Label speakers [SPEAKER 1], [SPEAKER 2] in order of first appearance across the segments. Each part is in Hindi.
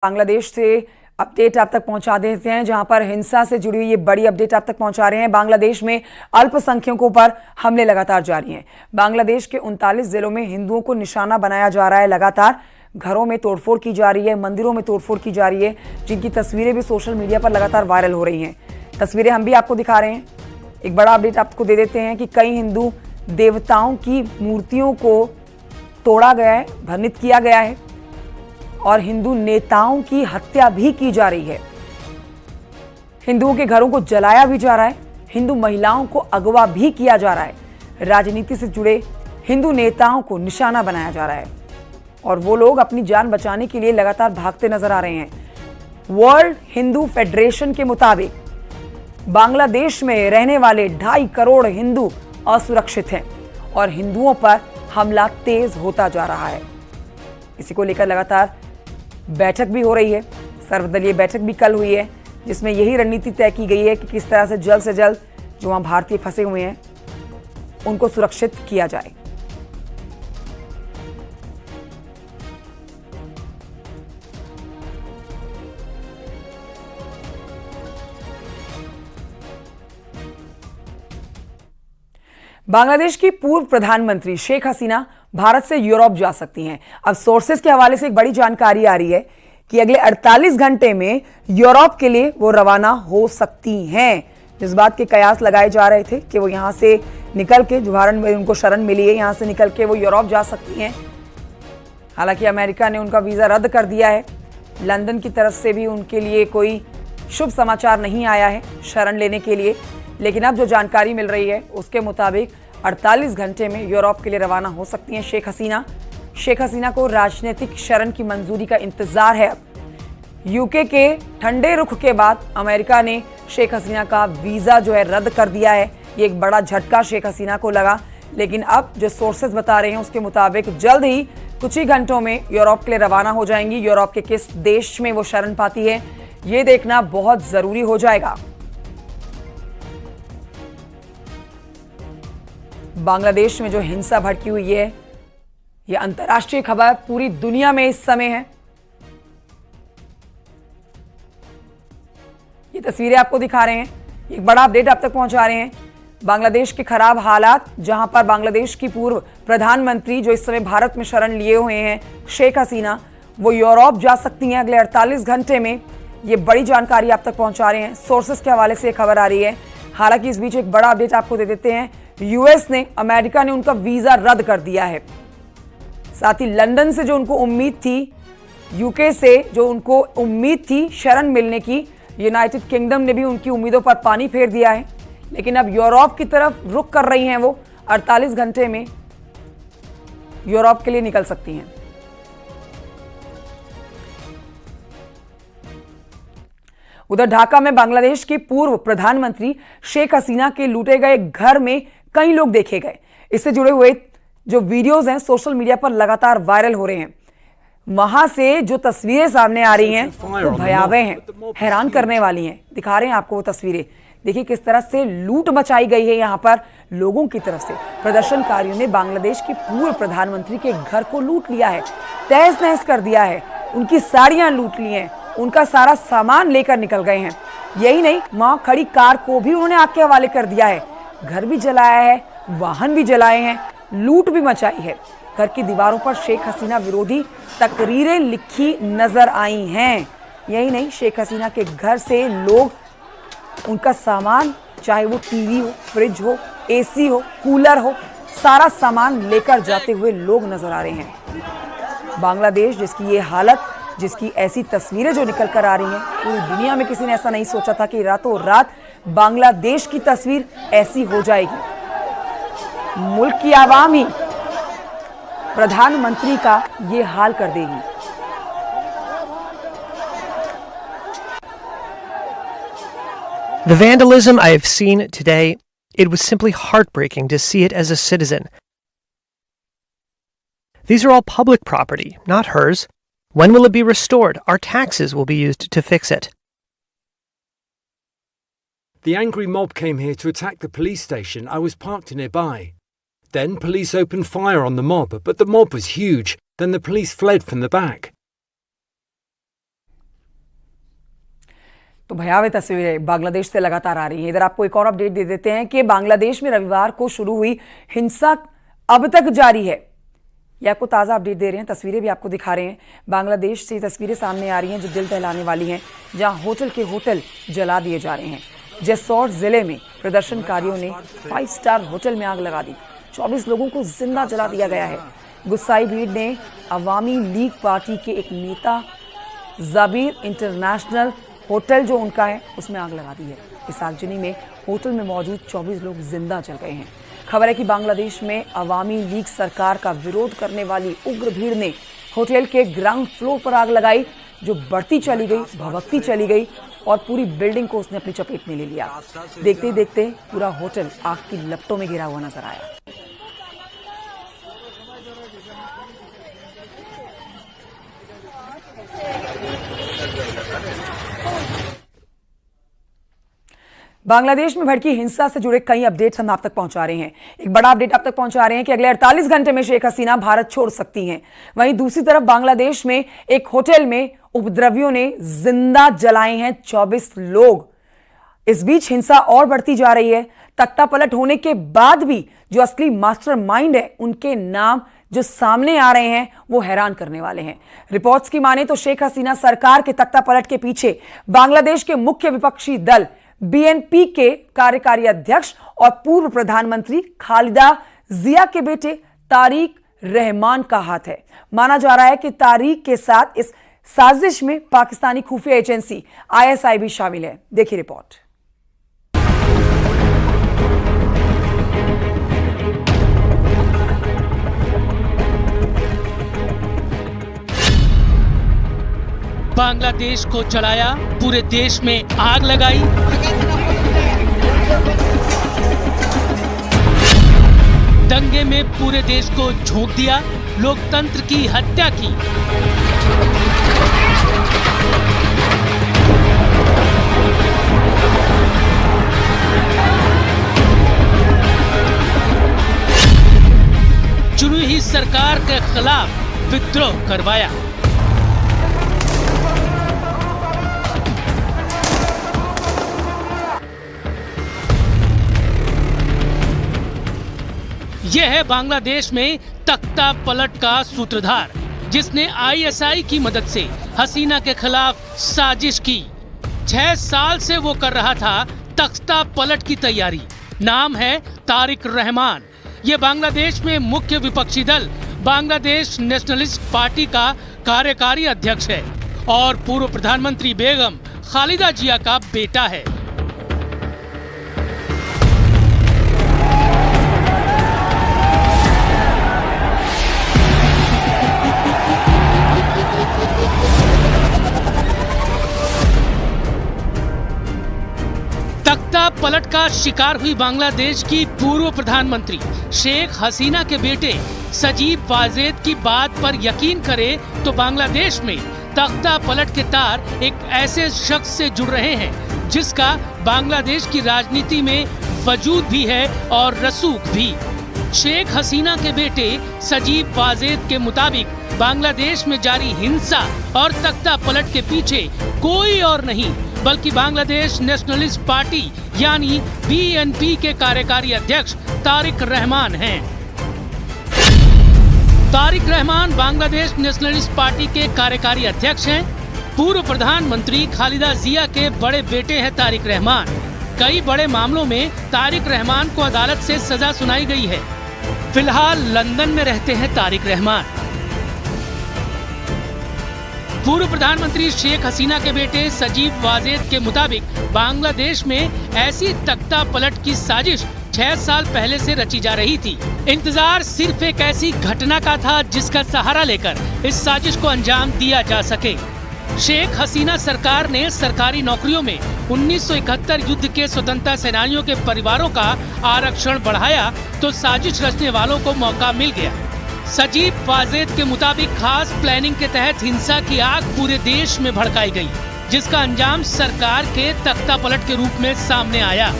[SPEAKER 1] बांग्लादेश से अपडेट आप तक पहुंचा देते हैं, जहां पर हिंसा से जुड़ी हुई ये बड़ी अपडेट आप तक पहुंचा रहे हैं। बांग्लादेश में अल्पसंख्यकों पर हमले लगातार जारी हैं। बांग्लादेश के 39 जिलों में हिंदुओं को निशाना बनाया जा रहा है। लगातार घरों में तोड़फोड़ की जा रही है, मंदिरों में तोड़फोड़ की जा रही है, जिनकी तस्वीरें भी सोशल मीडिया पर लगातार वायरल हो रही हैं। तस्वीरें हम भी आपको दिखा रहे हैं। एक बड़ा अपडेट आपको दे देते हैं कि कई हिंदू देवताओं की मूर्तियों को तोड़ा गया है, भ्रमित किया गया है और हिंदू नेताओं की हत्या भी की जा रही है। हिंदुओं के घरों को जलाया भी जा रहा है, हिंदू महिलाओं को अगवा भी किया जा रहा है। राजनीति से जुड़े हिंदू नेताओं को निशाना बनाया जा रहा है और वो लोग अपनी जान बचाने के लिए लगातार भागते नजर आ रहे हैं। वर्ल्ड हिंदू फेडरेशन के मुताबिक बांग्लादेश में रहने वाले 2.5 करोड़ हिंदू असुरक्षित हैं और हिंदुओं पर हमला तेज होता जा रहा है। इसी को लेकर लगातार बैठक भी हो रही है। सर्वदलीय बैठक भी कल हुई है, जिसमें यही रणनीति तय की गई है कि किस तरह से जल्द जो वहां भारतीय फंसे हुए हैं उनको सुरक्षित किया जाए। बांग्लादेश की पूर्व प्रधानमंत्री शेख हसीना भारत से यूरोप जा सकती हैं। अब सोर्सेस के हवाले से एक बड़ी जानकारी आ रही है कि अगले 48 घंटे में यूरोप के लिए वो रवाना हो सकती हैं। जिस बात के कयास लगाए जा रहे थे कि वो यहां से निकल के, जो भारत में उनको शरण मिली है, यहां से निकल के वो यूरोप जा सकती हैं। हालांकि अमेरिका ने उनका वीजा रद्द कर दिया है। लंदन की तरफ से भी उनके लिए कोई शुभ समाचार नहीं आया है शरण लेने के लिए। लेकिन अब जो जानकारी मिल रही है उसके मुताबिक 48 घंटे में यूरोप के लिए रवाना हो सकती हैं शेख हसीना। शेख हसीना को राजनीतिक शरण की मंजूरी का इंतजार है। अब यूके के ठंडे रुख के बाद अमेरिका ने शेख हसीना का वीजा जो है रद्द कर दिया है। ये एक बड़ा झटका शेख हसीना को लगा। लेकिन अब जो सोर्सेज बता रहे हैं उसके मुताबिक जल्द ही कुछ ही घंटों में यूरोप के लिए रवाना हो जाएंगी। यूरोप के किस देश में वो शरण पाती है, ये देखना बहुत जरूरी हो जाएगा। बांग्लादेश में जो हिंसा भड़की हुई है, यह अंतर्राष्ट्रीय खबर पूरी दुनिया में इस समय है। ये तस्वीरें आपको दिखा रहे हैं, एक बड़ा अपडेट आप तक पहुंचा रहे हैं। बांग्लादेश के खराब हालात, जहां पर बांग्लादेश की पूर्व प्रधानमंत्री जो इस समय भारत में शरण लिए हुए हैं शेख हसीना, वो यूरोप जा सकती हैं अगले 48 घंटे में। ये बड़ी जानकारी आप तक पहुंचा रहे हैं। सोर्सेस के हवाले से ये खबर आ रही है। हालांकि इस बीच एक बड़ा अपडेट आपको दे देते हैं। यूएस ने, अमेरिका ने उनका वीजा रद्द कर दिया है। साथ ही लंदन से जो उनको उम्मीद थी, यूके से जो उनको उम्मीद थी शरण मिलने की, यूनाइटेड किंगडम ने भी उनकी उम्मीदों पर पानी फेर दिया है। लेकिन अब यूरोप की तरफ रुख कर रही हैं वो। 48 घंटे में यूरोप के लिए निकल सकती हैं। उधर ढाका में बांग्लादेश के पूर्व प्रधानमंत्री शेख हसीना के लूटे गए घर में कई लोग देखे गए। इससे जुड़े हुए जो वीडियोस हैं सोशल मीडिया पर लगातार वायरल हो रहे हैं। वहां से जो तस्वीरें सामने आ रही हैं वो भयावह हैं, हैरान करने वाली हैं। दिखा रहे हैं आपको वो तस्वीरें। देखिए किस तरह से लूट मचाई गई है यहां पर लोगों की तरफ से। प्रदर्शनकारियों ने बांग्लादेश के पूर्व प्रधानमंत्री के घर को लूट लिया है, तहस नहस कर दिया है, उनकी साड़ियां लूट ली हैं, उनका सारा सामान लेकर निकल गए हैं। यही नहीं, वहां खड़ी कार को भी उन्होंने आग के हवाले कर दिया है। घर भी जलाया है, वाहन भी जलाए हैं, लूट भी मचाई है। घर की दीवारों पर शेख हसीना विरोधी तकरीरें लिखी नजर आई हैं। यही नहीं, शेख हसीना के घर से लोग उनका सामान, चाहे वो टीवी हो, फ्रिज हो, एसी हो, कूलर हो, सारा सामान लेकर जाते हुए लोग नजर आ रहे हैं। बांग्लादेश जिसकी ये हालत, जिसकी ऐसी तस्वीरें जो निकल कर आ रही हैं, पूरी दुनिया में किसी ने ऐसा नहीं सोचा था कि रातों रात बांग्लादेश की तस्वीर ऐसी हो जाएगी। मुल्क की आवाम ही प्रधानमंत्री का ये हाल कर देगी।
[SPEAKER 2] The vandalism I have seen today, it was simply heartbreaking to see it as a citizen. These are all public property, not hers. When will it be restored? Our taxes will be used to fix it.
[SPEAKER 3] The angry mob came here to attack the police station. I was parked nearby. Then police opened fire on the mob, but the mob was huge. Then the police fled from the back.
[SPEAKER 1] तो भयावह तस्वीरें बांग्लादेश से लगातार आ रही हैं। इधर आपको एक और अपडेट दे देते हैं कि बांग्लादेश में रविवार को शुरू हुई हिंसा अब तक जारी है। ये आपको ताज़ा अपडेट दे रहे हैं, तस्वीरें भी आपको दिखा रहे हैं। बांग्लादेश से तस्वीरें सामने आ रही हैं जो दिल दहलाने वाली हैं, जहां होटल के होटल जला दिए जा रहे हैं। जेसौर जिले में प्रदर्शनकारियों ने 5 स्टार होटल में आग लगा दी। 24 लोगों को जिंदा जला दिया गया है। गुस्साई भीड़ ने अवामी लीग पार्टी के एक नेता जाबिर इंटरनेशनल होटल जो उनका है उसमें आग लगा दी है। इस आगजनी में होटल में मौजूद 24 लोग जिंदा जल गए हैं। खबर है कि बांग्लादेश में अवामी लीग सरकार का विरोध करने वाली उग्र भीड़ ने होटल के ग्राउंड फ्लोर पर आग लगाई, जो बढ़ती चली गई, भभकती चली गई और पूरी बिल्डिंग को उसने अपनी चपेट में ले लिया। देखते ही देखते पूरा होटल आग की लपटों में घिरा हुआ नजर आया। बांग्लादेश में भड़की हिंसा से जुड़े कई अपडेट्स हम आप तक पहुंचा रहे हैं। एक बड़ा अपडेट आप तक पहुंचा रहे हैं कि अगले 48 घंटे में शेख हसीना भारत छोड़ सकती हैं। वहीं दूसरी तरफ बांग्लादेश में एक होटल में उपद्रवियों ने जिंदा जलाए हैं 24 लोग। इस बीच हिंसा और बढ़ती जा रही है। तख्ता पलट होने के बाद भी जो असली मास्टरमाइंड है उनके नाम जो सामने आ रहे हैं वो हैरान करने वाले हैं। रिपोर्ट्स की माने तो शेख हसीना सरकार के तख्ता पलट के पीछे बांग्लादेश के मुख्य विपक्षी दल बीएनपी के कार्यकारी अध्यक्ष और पूर्व प्रधानमंत्री खालिदा जिया के बेटे तारिक रहमान का हाथ है। माना जा रहा है कि तारिक के साथ इस साजिश में पाकिस्तानी खुफिया एजेंसी आईएसआई भी शामिल है। देखिए रिपोर्ट।
[SPEAKER 4] बांग्लादेश को जलाया, पूरे देश में आग लगाई। दंगे में पूरे देश को झोंक दिया, लोकतंत्र की हत्या की। चुनी हुई सरकार के खिलाफ विद्रोह करवाया। यह है बांग्लादेश में तख्ता पलट का सूत्रधार, जिसने आईएसआई की मदद से हसीना के खिलाफ साजिश की। 6 साल से वो कर रहा था तख्ता पलट की तैयारी। नाम है तारिक रहमान। ये बांग्लादेश में मुख्य विपक्षी दल बांग्लादेश नेशनलिस्ट पार्टी का कार्यकारी अध्यक्ष है और पूर्व प्रधानमंत्री बेगम खालिदा जिया का बेटा है। तख्ता पलट का शिकार हुई बांग्लादेश की पूर्व प्रधानमंत्री शेख हसीना के बेटे सजीब वाजेद की बात पर यकीन करे तो बांग्लादेश में तख्ता पलट के तार एक ऐसे शख्स से जुड़ रहे हैं जिसका बांग्लादेश की राजनीति में वजूद भी है और रसूख भी। शेख हसीना के बेटे सजीब वाजेद के मुताबिक बांग्लादेश में जारी हिंसा और तख्ता पलट के पीछे कोई और नहीं बल्कि बांग्लादेश नेशनलिस्ट पार्टी यानी बीएनपी के कार्यकारी अध्यक्ष तारिक रहमान हैं। तारिक रहमान बांग्लादेश नेशनलिस्ट पार्टी के कार्यकारी अध्यक्ष हैं। पूर्व प्रधानमंत्री खालिदा जिया के बड़े बेटे हैं तारिक रहमान। कई बड़े मामलों में तारिक रहमान को अदालत से सजा सुनाई गई है। फिलहाल लंदन में रहते हैं तारिक रहमान। पूर्व प्रधानमंत्री शेख हसीना के बेटे सजीब वाजेद के मुताबिक बांग्लादेश में ऐसी तख्ता पलट की साजिश 6 साल पहले से रची जा रही थी। इंतजार सिर्फ एक ऐसी घटना का था जिसका सहारा लेकर इस साजिश को अंजाम दिया जा सके। शेख हसीना सरकार ने सरकारी नौकरियों में 1971 युद्ध के स्वतंत्रता सेनानियों के परिवारों का आरक्षण बढ़ाया तो साजिश रचने वालों को मौका मिल गया। सजीब वाजेद के मुताबिक खास प्लानिंग के तहत हिंसा की आग पूरे देश में भड़काई गई, जिसका अंजाम सरकार के तख्ता पलट के रूप में सामने आया।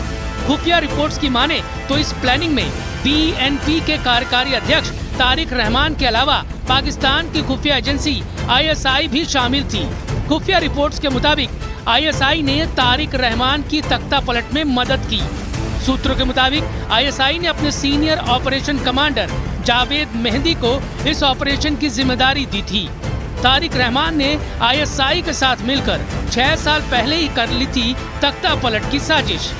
[SPEAKER 4] खुफिया रिपोर्ट्स की माने तो इस प्लानिंग में बीएनपी के कार्यकारी अध्यक्ष तारिक रहमान के अलावा पाकिस्तान की खुफिया एजेंसी आईएसआई भी शामिल थी। खुफिया रिपोर्ट्स के मुताबिक आईएसआई ने तारिक रहमान की तख्ता पलट में मदद की। सूत्रों के मुताबिक आईएसआई ने अपने senior operation commander Javed mehndi को इस ऑपरेशन की जिम्मेदारी दी थी। तारिक रहमान ने आईएसआई के साथ मिलकर 6 साल पहले ही कर ली थी तख्ता पलट की साजिश।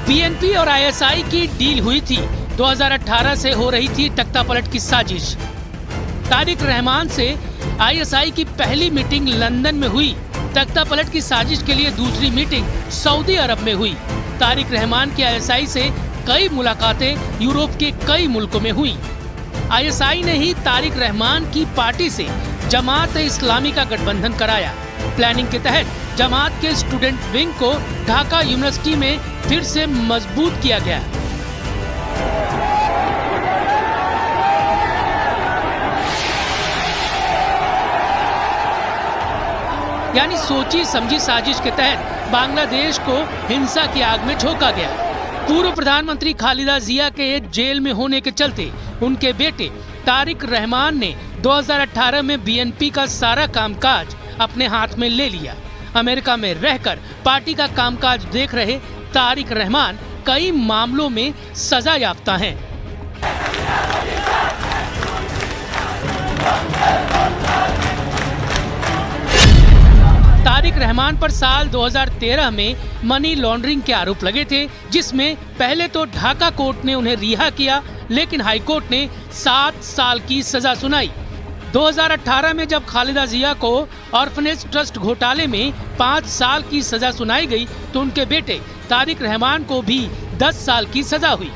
[SPEAKER 4] बीएनपी और आईएसआई की डील हुई थी। 2018 से हो रही थी तख्ता पलट की साजिश। तारिक रहमान से आईएसआई की पहली मीटिंग लंदन में हुई। तख्ता पलट की साजिश के लिए दूसरी मीटिंग सऊदी अरब में हुई। तारिक रहमान की आईएसआई से कई मुलाकातें यूरोप के कई मुल्कों में हुई। आईएसआई ने ही तारिक रहमान की पार्टी से जमात इस्लामी का गठबंधन कराया। प्लानिंग के तहत जमात के स्टूडेंट विंग को ढाका यूनिवर्सिटी में फिर से मजबूत किया गया। यानी सोची समझी साजिश के तहत बांग्लादेश को हिंसा की आग में झोंका गया। पूर्व प्रधानमंत्री खालिदा जिया के जेल में होने के चलते उनके बेटे तारिक रहमान ने 2018 में बीएनपी का सारा कामकाज अपने हाथ में ले लिया। अमेरिका में रहकर पार्टी का कामकाज देख रहे तारिक रहमान कई मामलों में सजा याफ्ता हैं। तारिक रहमान पर साल 2013 में मनी लॉन्ड्रिंग के आरोप लगे थे, जिसमें पहले तो ढाका कोर्ट ने उन्हें रिहा किया, लेकिन हाई कोर्ट ने 7 साल की सजा सुनाई। 2018 में जब खालिदा जिया को ऑर्फनेज ट्रस्ट घोटाले में 5 साल की सजा सुनाई गई, तो उनके बेटे तारिक रहमान को भी 10 साल की सजा हुई।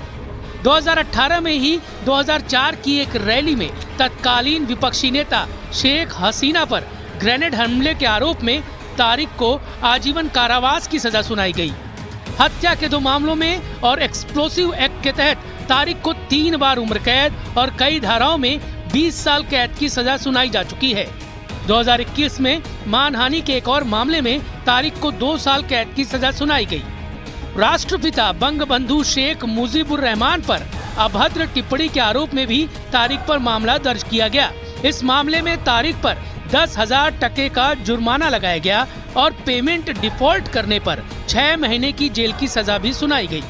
[SPEAKER 4] 2018 में ही 2004 की एक रैली में तत्कालीन विपक्षी नेता शेख हसीना पर ग्रेनेड हमले के आरोप में तारिक को आजीवन कारावास की सजा सुनाई गई। हत्या के 2 मामलों में और एक्सप्लोसिव एक्ट के तहत तारिक को 3 बार उम्र कैद और कई धाराओं में 20 साल कैद की सजा सुनाई जा चुकी है। 2021 में मानहानि के एक और मामले में तारिक को 2 साल कैद की सजा सुनाई गई। राष्ट्रपिता बंगबंधु शेख मुजीबुर रहमान पर अभद्र टिप्पणी के आरोप में भी तारिक पर मामला दर्ज किया गया। इस मामले में तारिक पर 10,000 टके का जुर्माना लगाया गया और पेमेंट डिफॉल्ट करने पर 6 महीने की जेल की सजा भी सुनाई गई।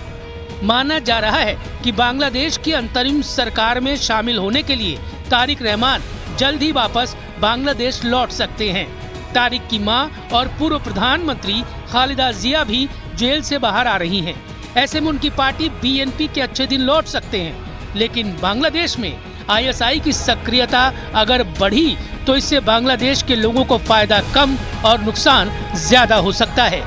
[SPEAKER 4] माना जा रहा है कि बांग्लादेश की अंतरिम सरकार में शामिल होने के लिए तारिक रहमान जल्द ही वापस बांग्लादेश लौट सकते हैं। तारिक की मां और पूर्व प्रधानमंत्री खालिदा जिया भी जेल से बाहर आ रही हैं। ऐसे में उनकी पार्टी बीएनपी के अच्छे दिन लौट सकते हैं। लेकिन बांग्लादेश में आईएसआई की सक्रियता अगर बढ़ी तो इससे बांग्लादेश के लोगों को फायदा कम और नुकसान ज्यादा हो सकता है।